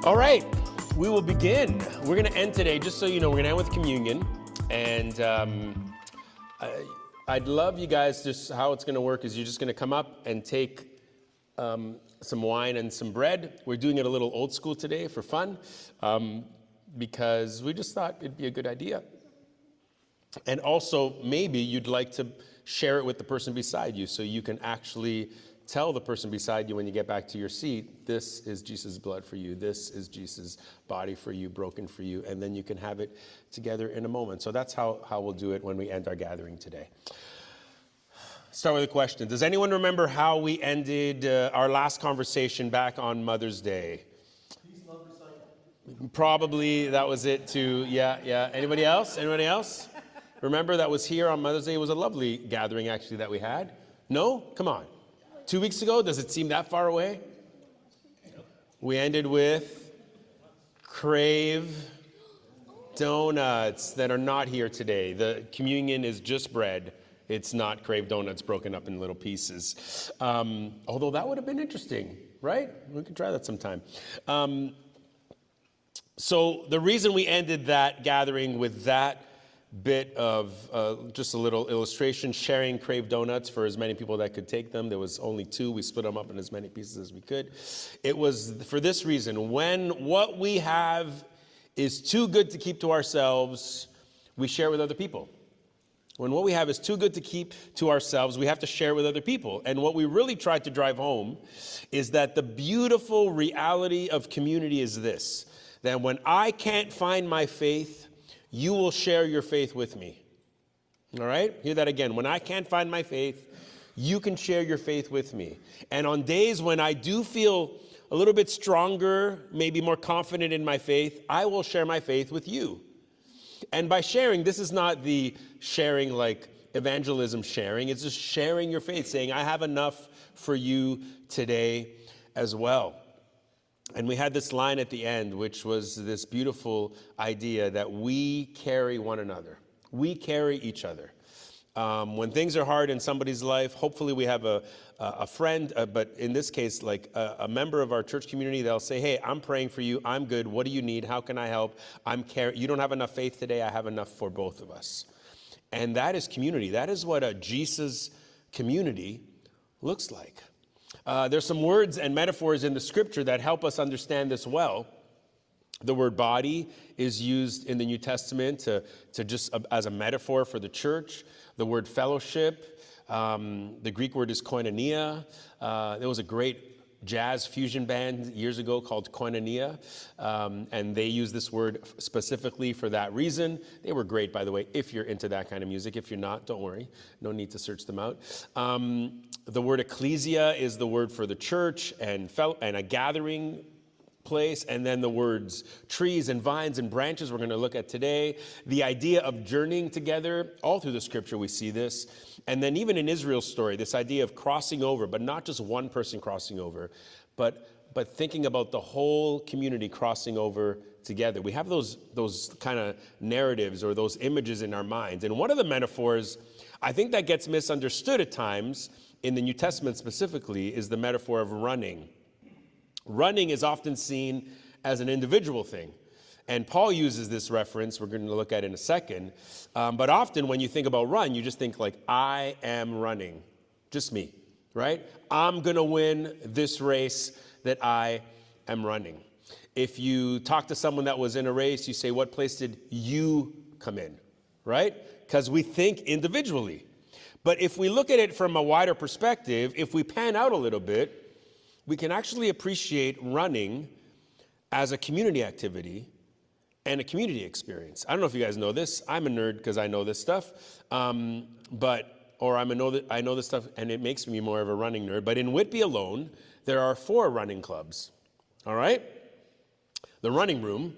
All right, we will begin. We're going to end today, just so you know, we're going to end with communion. And I'd love you guys, just how it's going to work is you're just going to come up and take some wine and some bread. We're doing it a little old school today for fun because we just thought it'd be a good idea. And also, maybe you'd like to share it with the person beside you so you can actually tell the person beside you when you get back to your seat, this is Jesus' blood for you. This is Jesus' body for you, broken for you. And then you can have it together in a moment. So that's how we'll do it when we end our gathering today. Start with a question. Does anyone remember how we ended our last conversation back on Mother's Day? Peace, love, recycle. Probably that was it too. Yeah. Anybody else? Anybody else? Remember that was here on Mother's Day. It was a lovely gathering actually that we had. No? Come on. 2 weeks ago, does it seem that far away? We ended with Crave donuts that are not here today. The communion is just bread. It's not Crave donuts broken up in little pieces. Although that would have been interesting, right? We could try that sometime. So the reason we ended that gathering with that bit of just a little illustration, sharing Crave donuts for as many people that could take them. There was only 2. We split them up in as many pieces as we could. It was for this reason. When what we have is too good to keep to ourselves, we share with other people. When what we have is too good to keep to ourselves, we have to share with other people. And what we really tried to drive home is that the beautiful reality of community is this, that when I can't find my faith, you will share your faith with me. All right? Hear that again. When I can't find my faith, you can share your faith with me. And on days when I do feel a little bit stronger, maybe more confident in my faith, I will share my faith with you. And by sharing, this is not the sharing like evangelism sharing. It's just sharing your faith, saying, I have enough for you today as well. And we had this line at the end, which was this beautiful idea that we carry one another. We carry each other. When things are hard in somebody's life, hopefully we have a friend, but in this case, like a member of our church community, they'll say, hey, I'm praying for you. I'm good. What do you need? How can I help? You don't have enough faith today. I have enough for both of us. And that is community. That is what a Jesus community looks like. There's some words and metaphors in the scripture that help us understand this well. The word body is used in the New Testament to just as a metaphor for the church. The word fellowship, the Greek word is koinonia. There was a great jazz fusion band years ago called Koinonia, and they use this word specifically for that reason. They were great, by the way, if you're into that kind of music. If you're not, don't worry. No need to search them out. The word ecclesia is the word for the church and a gathering place, and then the words trees and vines and branches we're going to look at today. The idea of journeying together, all through the scripture we see this. And then even in Israel's story, this idea of crossing over, but not just one person crossing over, but thinking about the whole community crossing over together. We have those kind of narratives or those images in our minds. And one of the metaphors, I think that gets misunderstood at times, in the New Testament specifically, is the metaphor of running. Running is often seen as an individual thing. And Paul uses this reference, we're going to look at in a second. But often when you think about run, you just think like, I am running. Just me, right? I'm going to win this race that I am running. If you talk to someone that was in a race, you say, what place did you come in, right? Because we think individually. But if we look at it from a wider perspective, if we pan out a little bit, we can actually appreciate running as a community activity and a community experience. I don't know if you guys know this. I'm a nerd because I know this stuff, I know this stuff and it makes me more of a running nerd. But in Whitby alone, there are 4 running clubs. All right? The Running Room,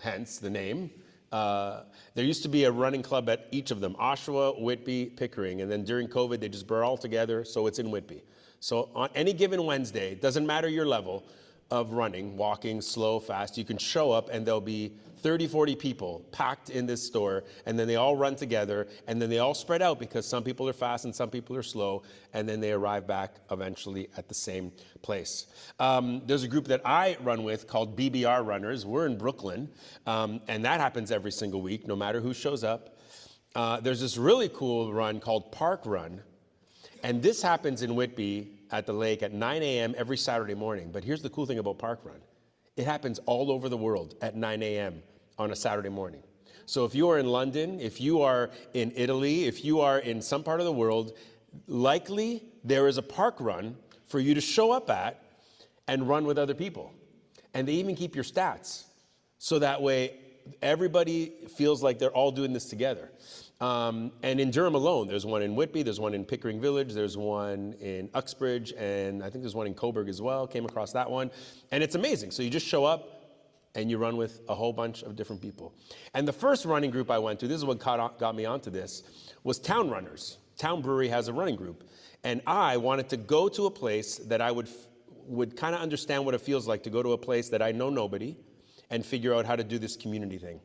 hence the name. There used to be a running club at each of them, Oshawa, Whitby, Pickering, and then during COVID, they just brought all together, so it's in Whitby. So on any given Wednesday, doesn't matter your level, of running, walking, slow, fast. You can show up and there'll be 30, 40 people packed in this store, and then they all run together, and then they all spread out because some people are fast and some people are slow, and then they arrive back eventually at the same place. There's a group that I run with called BBR Runners. We're in Brooklyn, and that happens every single week, no matter who shows up. There's this really cool run called Park Run, and this happens in Whitby at the lake at 9 a.m. every Saturday morning. But here's the cool thing about Park Run. It happens all over the world at 9 a.m. on a Saturday morning. So if you are in London, if you are in Italy, if you are in some part of the world, likely there is a park run for you to show up at and run with other people. And they even keep your stats. So that way everybody feels like they're all doing this together. And in Durham alone, there's one in Whitby, there's one in Pickering Village, there's one in Uxbridge, and I think there's one in Coburg as well. Came across that one. And it's amazing. So you just show up and you run with a whole bunch of different people. And the first running group I went to, this is what got me onto this, was Town Runners. Town Brewery has a running group. And I wanted to go to a place that I would kind of understand what it feels like to go to a place that I know nobody and figure out how to do this community thing.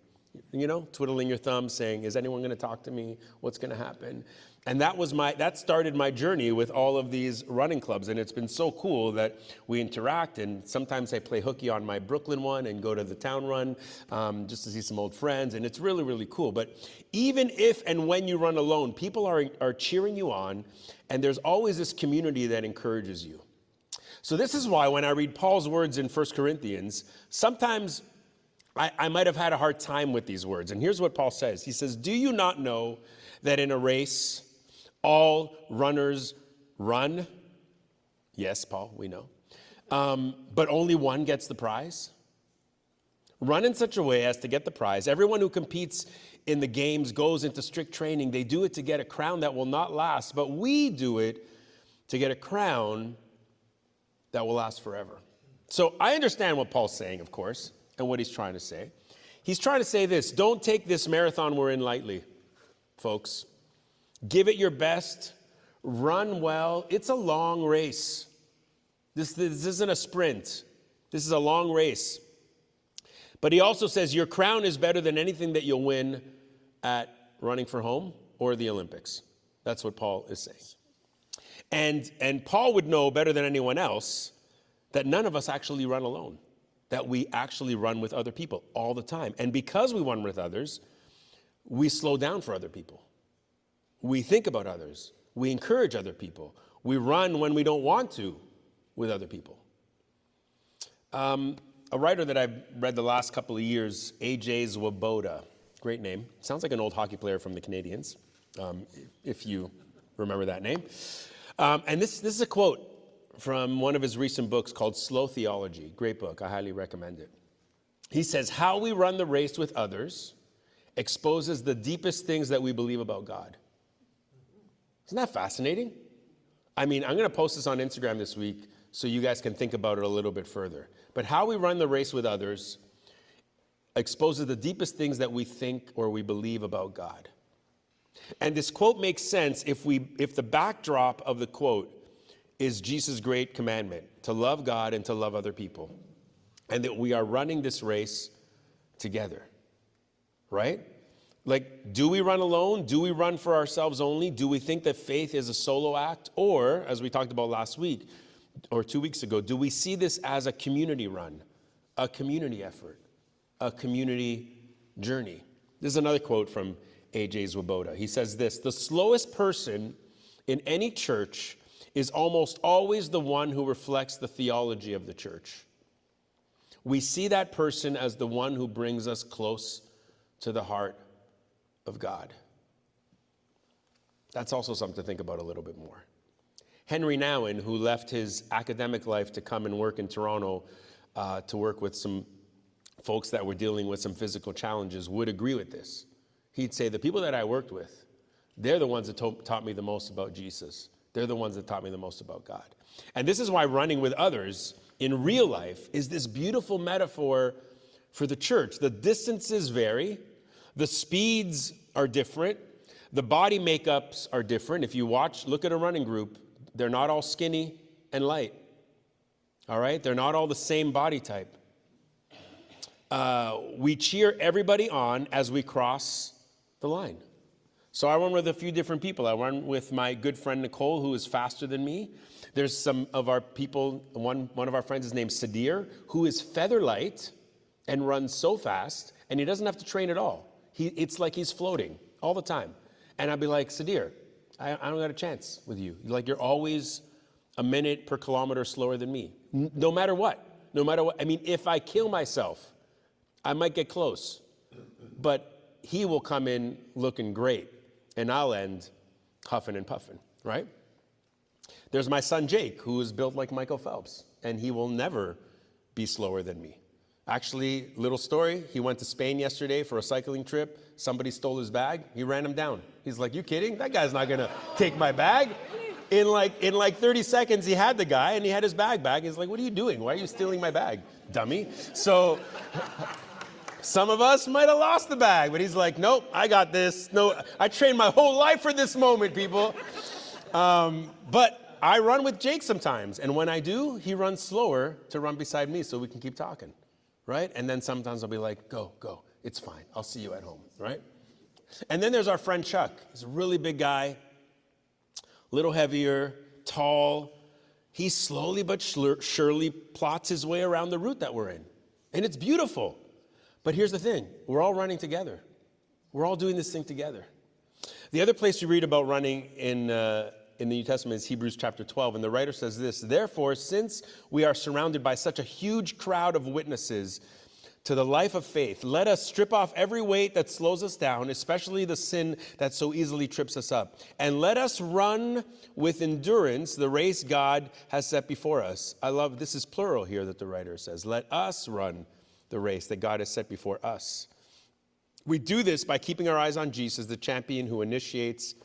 You know, twiddling your thumbs, saying, is anyone going to talk to me? What's going to happen? And that started my journey with all of these running clubs. And it's been so cool that we interact. And sometimes I play hooky on my Brooklyn one and go to the town run just to see some old friends. And it's really, really cool. But even if and when you run alone, people are cheering you on. And there's always this community that encourages you. So this is why when I read Paul's words in 1 Corinthians, sometimes I might have had a hard time with these words. And here's what Paul says. He says, do you not know that in a race, all runners run? Yes, Paul, we know. But only one gets the prize. Run in such a way as to get the prize. Everyone who competes in the games goes into strict training. They do it to get a crown that will not last, but we do it to get a crown that will last forever. So I understand what Paul's saying, of course, and what he's trying to say. He's trying to say this: don't take this marathon we're in lightly, folks. Give it your best. Run well. It's a long race. This isn't a sprint. This is a long race. But he also says your crown is better than anything that you'll win at running for home or the Olympics. That's what Paul is saying. And Paul would know better than anyone else that none of us actually run alone, that we actually run with other people all the time. And because we run with others, we slow down for other people. We think about others. We encourage other people. We run when we don't want to with other people. A writer that I've read the last couple of years, A.J. Swoboda, great name. Sounds like an old hockey player from the Canadiens, if you remember that name. And this is a quote from one of his recent books called Slow Theology. Great book. I highly recommend it. He says, how we run the race with others exposes the deepest things that we believe about God. Isn't that fascinating? I mean, I'm going to post this on Instagram this week so you guys can think about it a little bit further. But how we run the race with others exposes the deepest things that we think or we believe about God. And this quote makes sense if the backdrop of the quote is Jesus' great commandment, to love God and to love other people. And that we are running this race together, right? Like, do we run alone? Do we run for ourselves only? Do we think that faith is a solo act? Or, as we talked about last week or 2 weeks ago, do we see this as a community run, a community effort, a community journey? This is another quote from A.J. Swoboda. He says this: the slowest person in any church is almost always the one who reflects the theology of the church. We see that person as the one who brings us close to the heart of God. That's also something to think about a little bit more. Henry Nouwen, who left his academic life to come and work in Toronto to work with some folks that were dealing with some physical challenges, would agree with this. He'd say, the people that I worked with, they're the ones that taught me the most about Jesus. They're the ones that taught me the most about God. And this is why running with others in real life is this beautiful metaphor for the church. The distances vary. The speeds are different. The body makeups are different. If you look at a running group, they're not all skinny and light. All right? They're not all the same body type. We cheer everybody on as we cross the line. So I run with a few different people. I run with my good friend Nicole, who is faster than me. There's some of our people, one of our friends is named Sadir, who is feather light and runs so fast, and he doesn't have to train at all. It's like he's floating all the time. And I'd be like, Sadir, I don't got a chance with you. Like, you're always a minute per kilometer slower than me. No matter what. I mean, if I kill myself, I might get close. But he will come in looking great, and I'll end huffing and puffing, right? There's my son Jake, who is built like Michael Phelps, and he will never be slower than me. Actually, little story, he went to Spain yesterday for a cycling trip. Somebody stole his bag. He ran him down. He's like, you kidding? That guy's not going to take my bag. In like 30 seconds, he had the guy, and he had his bag back. He's like, what are you doing? Why are you stealing my bag, dummy? So some of us might have lost the bag, but he's like, nope, I got this. No, I trained my whole life for this moment, people. But I run with Jake sometimes, and when I do, he runs slower to run beside me so we can keep talking, right? And then sometimes I'll be like, go, it's fine. I'll see you at home, right? And then there's our friend Chuck. He's a really big guy, little heavier, tall. He slowly but surely plots his way around the route that we're in, and it's beautiful. But here's the thing. We're all running together. We're all doing this thing together. The other place you read about running in the New Testament is Hebrews chapter 12. And the writer says this, therefore, since we are surrounded by such a huge crowd of witnesses to the life of faith, let us strip off every weight that slows us down, especially the sin that so easily trips us up. And let us run with endurance the race God has set before us. I love, this is plural here that the writer says. Let us run the race that God has set before us. We do this by keeping our eyes on Jesus, the champion who initiates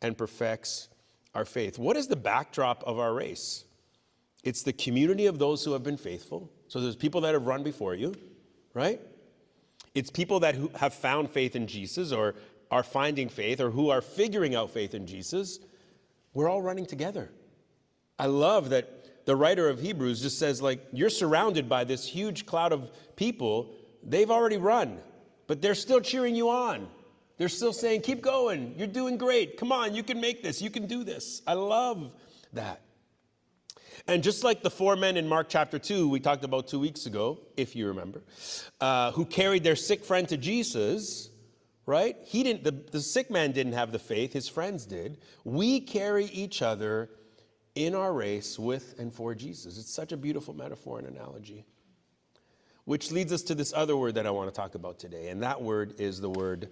and perfects our faith. What is the backdrop of our race? It's the community of those who have been faithful. So there's people that have run before you, right? It's people that have found faith in Jesus or are finding faith or who are figuring out faith in Jesus. We're all running together. I love that the writer of Hebrews just says, like, you're surrounded by this huge cloud of people. They've already run, but they're still cheering you on. They're still saying, keep going. You're doing great. Come on, you can make this. You can do this. I love that. And just like the 4 men in Mark chapter 2 we talked about 2 weeks ago, if you remember, who carried their sick friend to Jesus, right? The sick man didn't have the faith. His friends did. We carry each other in our race with and for Jesus. It's such a beautiful metaphor and analogy. Which leads us to this other word that I want to talk about today, and that word is the word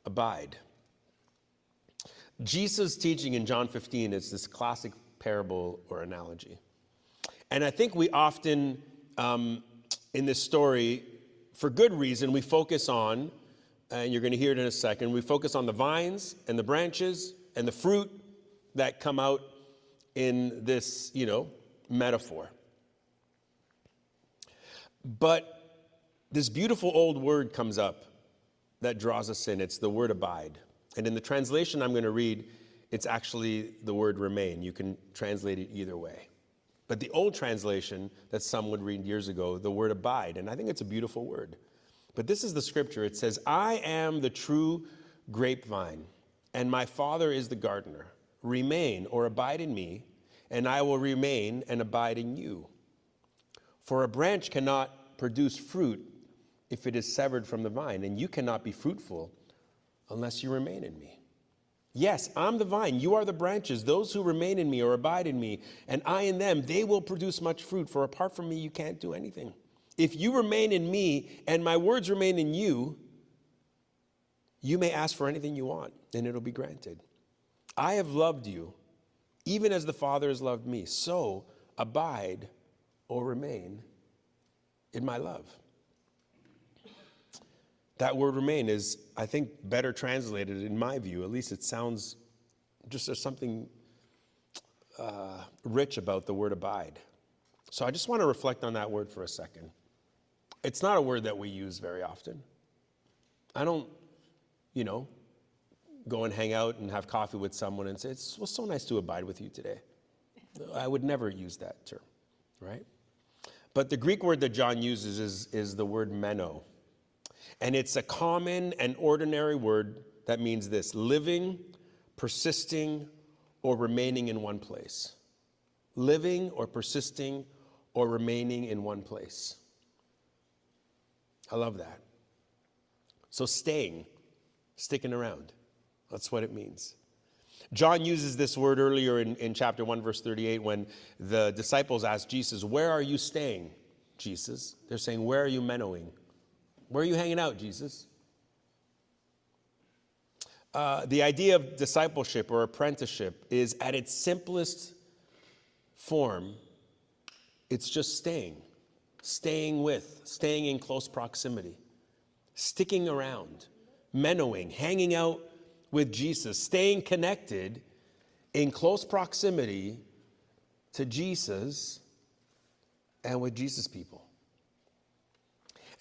abide. Jesus' teaching in John 15 is this classic parable or analogy. And I think we often, in this story, for good reason, we focus on, and you're going to hear it in a second, we focus on the vines and the branches and the fruit that come out in this, metaphor. But this beautiful old word comes up that draws us in. It's the word abide. And in the translation I'm going to read, it's actually the word remain. You can translate it either way. But the old translation that some would read years ago, the word abide, and I think it's a beautiful word. But this is the scripture. It says, I am the true grapevine, and my Father is the gardener. Remain or abide in me, and I will remain and abide in you. For a branch cannot produce fruit if it is severed from the vine, and you cannot be fruitful unless you remain in me. Yes, I'm the vine, you are the branches. Those who remain in me or abide in me, and I in them, they will produce much fruit, for apart from me you can't do anything. If you remain in me and my words remain in you, you may ask for anything you want, and it'll be granted. I have loved you, even as the Father has loved me. So abide or remain in my love. That word remain is, I think, better translated in my view. At least it sounds just there's something rich about the word abide. So I just want to reflect on that word for a second. It's not a word that we use very often. I don't, go and hang out and have coffee with someone and say, it was so nice to abide with you today. I would never use that term, right? But the Greek word that John uses is the word meno. And it's a common and ordinary word that means this: living, persisting, or remaining in one place. Living or persisting or remaining in one place. I love that. So sticking around. That's what it means. John uses this word earlier in chapter 1, verse 38, when the disciples asked Jesus, "Where are you staying, Jesus?" They're saying, "Where are you mennoing? Where are you hanging out, Jesus?" The idea of discipleship or apprenticeship is, at its simplest form, it's just staying in close proximity, sticking around, mennoing, hanging out with Jesus, staying connected in close proximity to Jesus and with Jesus people.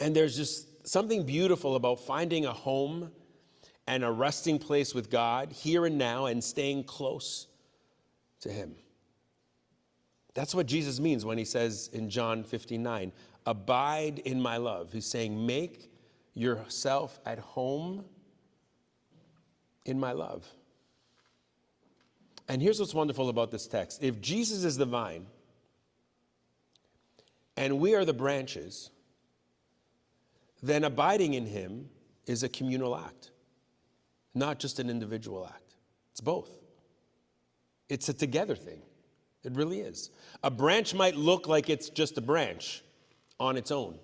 And there's just something beautiful about finding a home and a resting place with God here and now and staying close to him. That's what Jesus means when he says in John 15:9, "Abide in my love." He's saying, make yourself at home in my love. And here's what's wonderful about this text. If Jesus is the vine and we are the branches, then abiding in him is a communal act, not just an individual act. It's both. It's a together thing. It really is. A branch might look like it's just a branch on its own,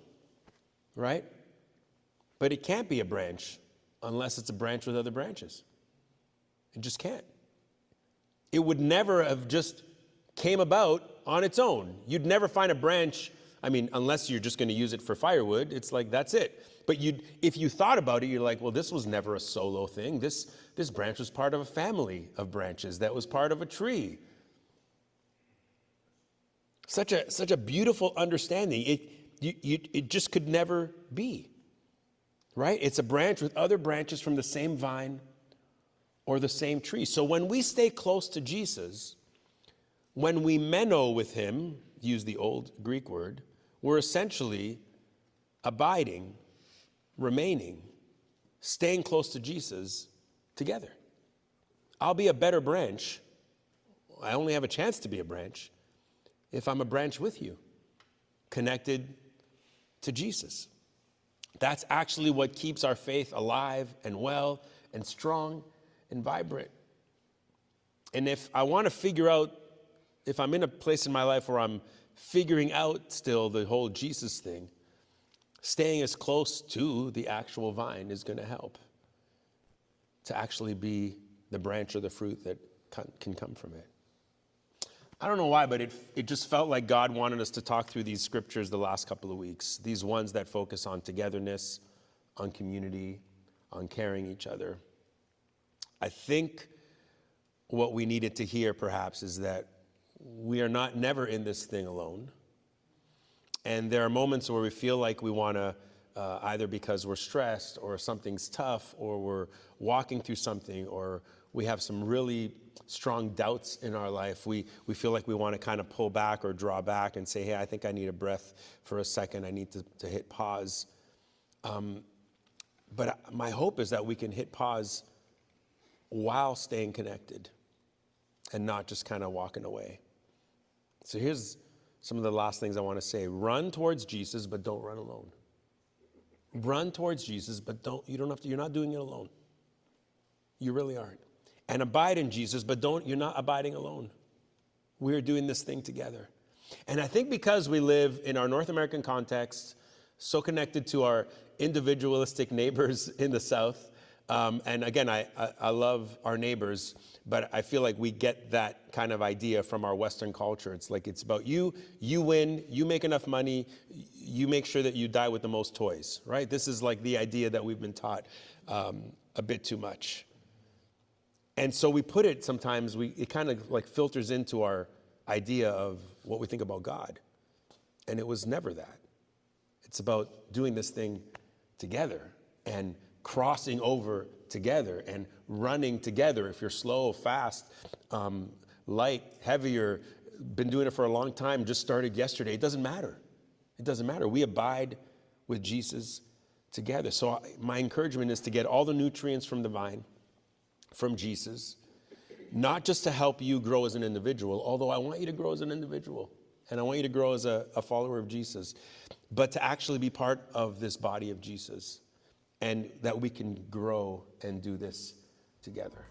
right? But it can't be a branch unless it's a branch with other branches. It just can't. It would never have just came about on its own. You'd never find a branch, unless you're just going to use it for firewood. It's like, that's it. But if you thought about it, you're like, well, this was never a solo thing. This branch was part of a family of branches that was part of a tree. Such a beautiful understanding. It just could never be, right? It's a branch with other branches from the same vine or the same tree. So when we stay close to Jesus, when we menno with him, use the old Greek word, we're essentially abiding, remaining, staying close to Jesus together. I'll be a better branch. I only have a chance to be a branch if I'm a branch with you, connected to Jesus. That's actually what keeps our faith alive and well and strong and vibrant. And if I want to figure out, if I'm in a place in my life where I'm figuring out still the whole Jesus thing, staying as close to the actual vine is going to help to actually be the branch or the fruit that can come from it. I don't know why, but it just felt like God wanted us to talk through these scriptures the last couple of weeks, these ones that focus on togetherness, on community, on caring each other. I think what we needed to hear perhaps is that we are never in this thing alone. And there are moments where we feel like we want to, either because we're stressed or something's tough or we're walking through something or we have some really strong doubts in our life, we feel like we want to kind of pull back or draw back and say, hey, I think I need a breath for a second. I need to hit pause. But my hope is that we can hit pause while staying connected and not just kind of walking away. So here's some of the last things I want to say. Run towards Jesus, but don't run alone. Run towards Jesus, but you're not doing it alone. You really aren't. And abide in Jesus, but you're not abiding alone. We're doing this thing together. And I think because we live in our North American context, so connected to our individualistic neighbors in the South, and again, I love our neighbors, but I feel like we get that kind of idea from our Western culture. It's like it's about you win, you make enough money, you make sure that you die with the most toys, right? This is like the idea that we've been taught a bit too much. And so we put it sometimes, it kind of like filters into our idea of what we think about God. And it was never that. It's about doing this thing together and crossing over together and running together. If you're slow, fast, light, heavier, been doing it for a long time, just started yesterday, it doesn't matter. It doesn't matter. We abide with Jesus together. So my encouragement is to get all the nutrients from the vine, from Jesus, not just to help you grow as an individual, although I want you to grow as an individual, and I want you to grow as a follower of Jesus, but to actually be part of this body of Jesus, and that we can grow and do this together.